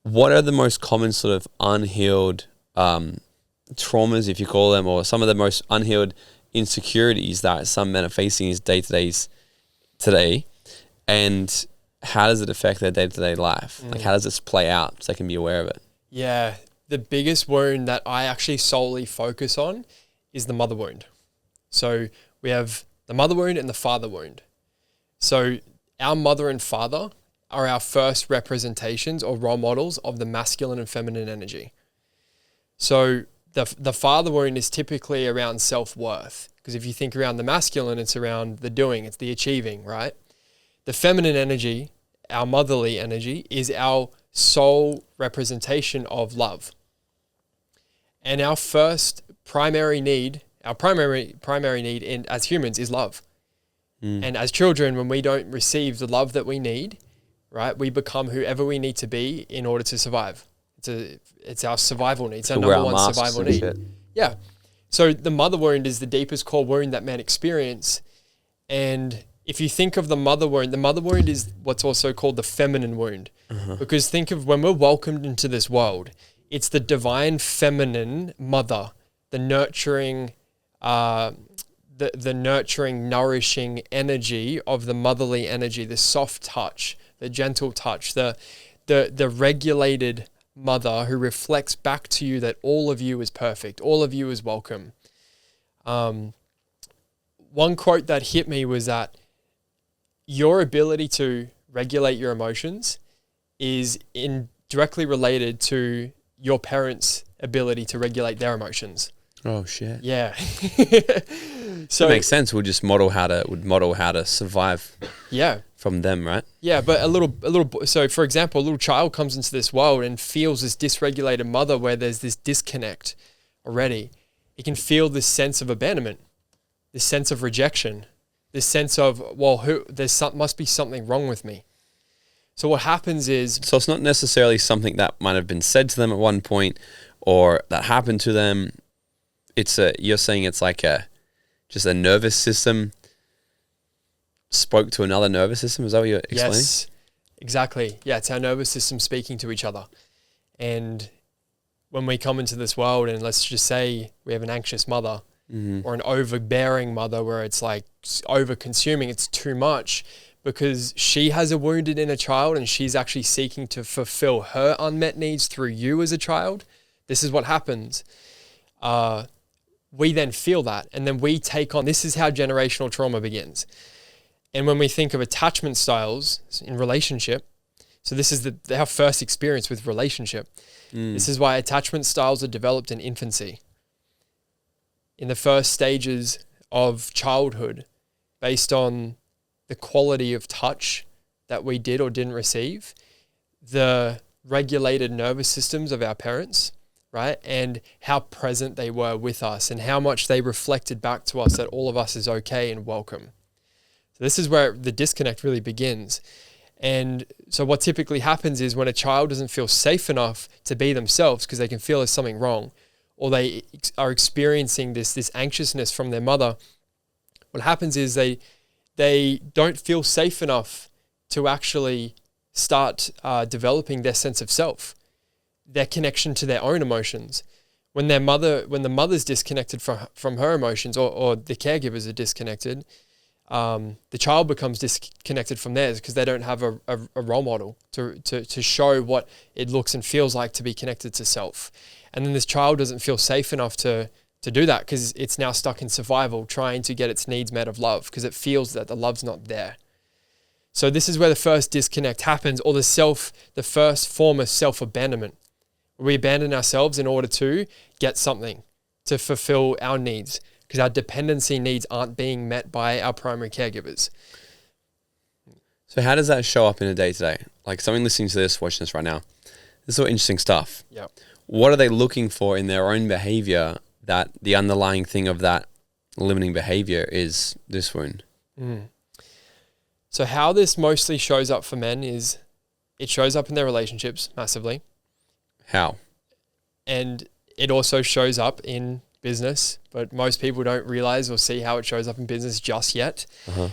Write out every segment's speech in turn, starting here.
what are the most common sort of unhealed traumas, if you call them, or some of the most unhealed insecurities that some men are facing is day-to-days today, and how does it affect their day-to-day life? Like, how does this play out so they can be aware of it? Yeah, the biggest wound that I actually solely focus on is the mother wound. So we have the mother wound and the father wound. So our mother and father are our first representations or role models of the masculine and feminine energy. So the father wound is typically around self-worth, because if you think around the masculine, it's around the doing, it's the achieving, right? The feminine energy, our motherly energy, is our sole representation of love. And our first primary need, our primary need as humans is love. And as children, when we don't receive the love that we need, right, we become whoever we need to be in order to survive. It's our survival need. It's our number one survival need. Shit. Yeah. So the mother wound is the deepest core wound that men experience. And if you think of the mother wound is what's also called the feminine wound. Because think of when we're welcomed into this world, it's the divine feminine mother, the nurturing, the nurturing, nourishing energy of the motherly energy, the soft touch, the gentle touch, the regulated mother who reflects back to you that all of you is perfect, all of you is welcome. One quote that hit me was that your ability to regulate your emotions is directly related to your parents' ability to regulate their emotions. Oh shit! Yeah. So it makes sense. We'll just model how to survive. Yeah. From them, right? Yeah, but a little. So, for example, a little child comes into this world and feels this dysregulated mother, where there's this disconnect already. It can feel this sense of abandonment, this sense of rejection, this sense of must be something wrong with me. So what happens is, so it's not necessarily something that might have been said to them at one point, or that happened to them. You're saying it's like just a nervous system spoke to another nervous system. Is that what you're explaining? Yes, exactly. Yeah, it's our nervous system speaking to each other. And when we come into this world, and let's just say we have an anxious mother or an overbearing mother, where it's like over-consuming, it's too much, because she has a wounded inner child and she's actually seeking to fulfill her unmet needs through you as a child. This is what happens. We then feel that, and then we take on, this is how generational trauma begins. And when we think of attachment styles in relationship, so this is our first experience with relationship. This is why attachment styles are developed in infancy. In the first stages of childhood, based on the quality of touch that we did or didn't receive, the regulated nervous systems of our parents, right? And how present they were with us and how much they reflected back to us that all of us is okay and welcome. So this is where the disconnect really begins. And so what typically happens is when a child doesn't feel safe enough to be themselves because they can feel there's something wrong, or they are experiencing this anxiousness from their mother, what happens is they don't feel safe enough to actually start developing their sense of self, their connection to their own emotions. When the mother's disconnected from her emotions, or the caregivers are disconnected, the child becomes disconnected from theirs because they don't have a role model to show what it looks and feels like to be connected to self. And then this child doesn't feel safe enough to do that because it's now stuck in survival, trying to get its needs met of love because it feels that the love's not there. So this is where the first disconnect happens, or the first form of self-abandonment. We abandon ourselves in order to get something, to fulfill our needs, because our dependency needs aren't being met by our primary caregivers. So how does that show up in a day-to-day? Like someone listening to this, watching this right now, this is all interesting stuff. Yeah. What are they looking for in their own behavior that the underlying thing of that limiting behavior is this wound? So how this mostly shows up for men is it shows up in their relationships massively. How? And it also shows up in business, but most people don't realize or see how it shows up in business just yet.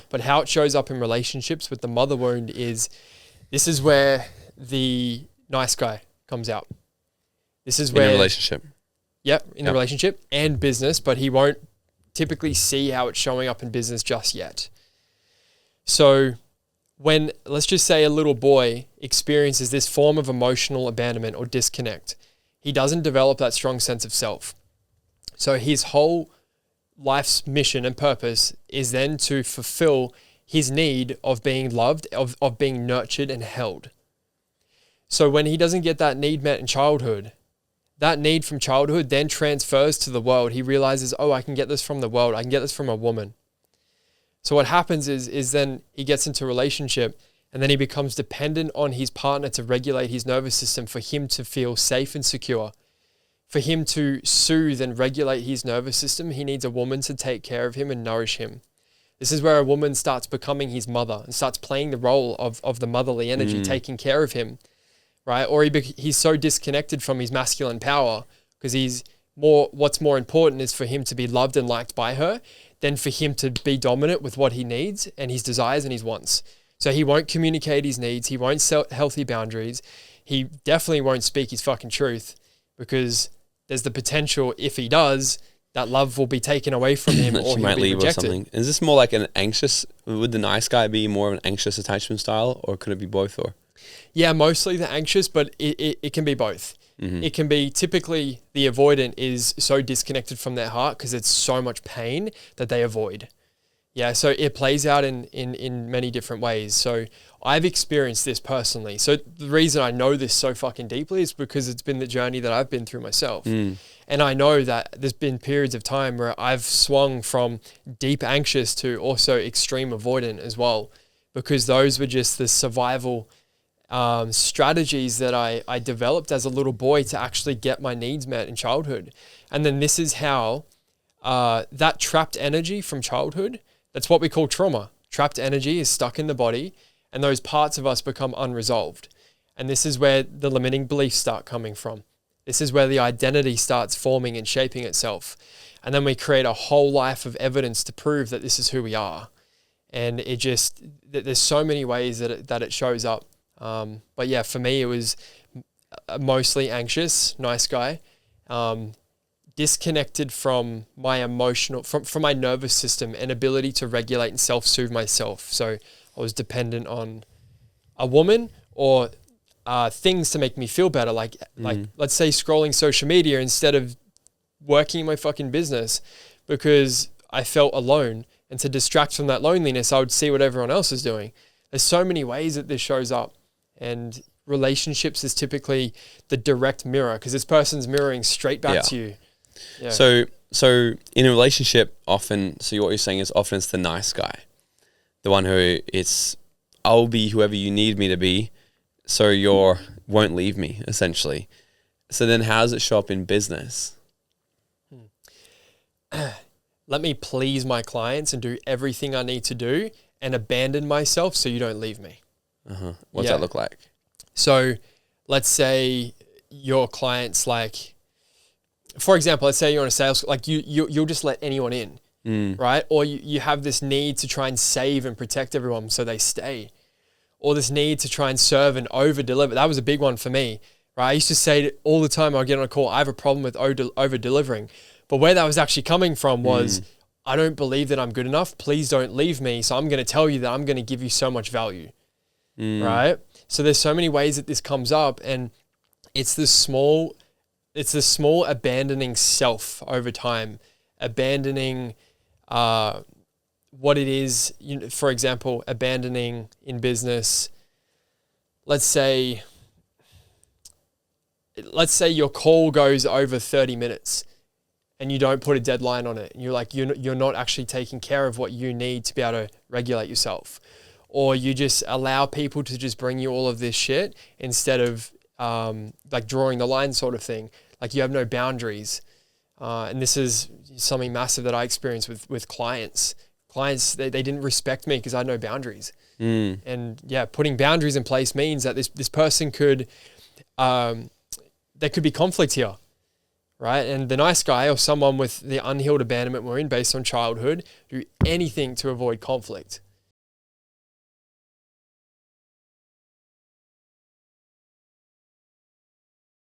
But how it shows up in relationships with the mother wound is, this is where the nice guy, comes out. This is In where a relationship. Yep, in the relationship and business, but he won't typically see how it's showing up in business just yet. So when, let's just say, a little boy experiences this form of emotional abandonment or disconnect, he doesn't develop that strong sense of self. So his whole life's mission and purpose is then to fulfill his need of being loved, of being nurtured and held. So when he doesn't get that need met in childhood, that need from childhood then transfers to the world. He realizes, oh, I can get this from the world. I can get this from a woman. So what happens is then he gets into a relationship and then he becomes dependent on his partner to regulate his nervous system for him to feel safe and secure. For him to soothe and regulate his nervous system, he needs a woman to take care of him and nourish him. This is where a woman starts becoming his mother and starts playing the role of the motherly energy, taking care of him. Right? Or he's so disconnected from his masculine power because what's more important is for him to be loved and liked by her than for him to be dominant with what he needs and his desires and his wants. So he won't communicate his needs. He won't set healthy boundaries. He definitely won't speak his fucking truth because there's the potential, if he does, that love will be taken away from him or she he'll might be leave rejected. or something. Is this more like an anxious, would the nice guy be more of an anxious attachment style or could it be both or? Yeah, mostly the anxious, but it can be both. It can be typically the avoidant is so disconnected from their heart because it's so much pain that they avoid. Yeah, so it plays out in many different ways. So I've experienced this personally. So the reason I know this so fucking deeply is because it's been the journey that I've been through myself. And I know that there's been periods of time where I've swung from deep anxious to also extreme avoidant as well, because those were just the survival strategies that I developed as a little boy to actually get my needs met in childhood. And then this is how that trapped energy from childhood, that's what we call trauma. Trapped energy is stuck in the body and those parts of us become unresolved. And this is where the limiting beliefs start coming from. This is where the identity starts forming and shaping itself. And then we create a whole life of evidence to prove that this is who we are. And there's so many ways that it shows up. But yeah, for me, it was mostly anxious, nice guy, disconnected from my emotional, from my nervous system and ability to regulate and self-soothe myself. So I was dependent on a woman or things to make me feel better. Like let's say scrolling social media instead of working in my fucking business because I felt alone. And to distract from that loneliness, I would see what everyone else is doing. There's so many ways that this shows up. And relationships is typically the direct mirror because this person's mirroring straight back to you. Yeah. So in a relationship, often, so what you're saying is often it's the nice guy, the one who I'll be whoever you need me to be, so you won't leave me, essentially. So then how does it show up in business? Let me please my clients and do everything I need to do and abandon myself so you don't leave me. What's that look like? So let's say your client's like, for example, let's say you're on a sales, like you'll just let anyone in, right? Or you have this need to try and save and protect everyone so they stay. Or this need to try and serve and over deliver. That was a big one for me, right? I used to say all the time, I'll get on a call, I have a problem with over delivering. But where that was actually coming from was, I don't believe that I'm good enough. Please don't leave me. So I'm going to tell you that I'm going to give you so much value, right? So there's so many ways that this comes up, and it's the small abandoning self over time, abandoning what it is. For example, abandoning in business. Let's say your call goes over 30 minutes. And you don't put a deadline on it. And you're not actually taking care of what you need to be able to regulate yourself. Or you just allow people to just bring you all of this shit instead of like drawing the line sort of thing. Like you have no boundaries. And this is something massive that I experienced with clients. Clients, they didn't respect me because I had no boundaries. And yeah, putting boundaries in place means that this person there could be conflict here. Right? And the nice guy or someone with the unhealed abandonment we're in based on childhood do anything to avoid conflict.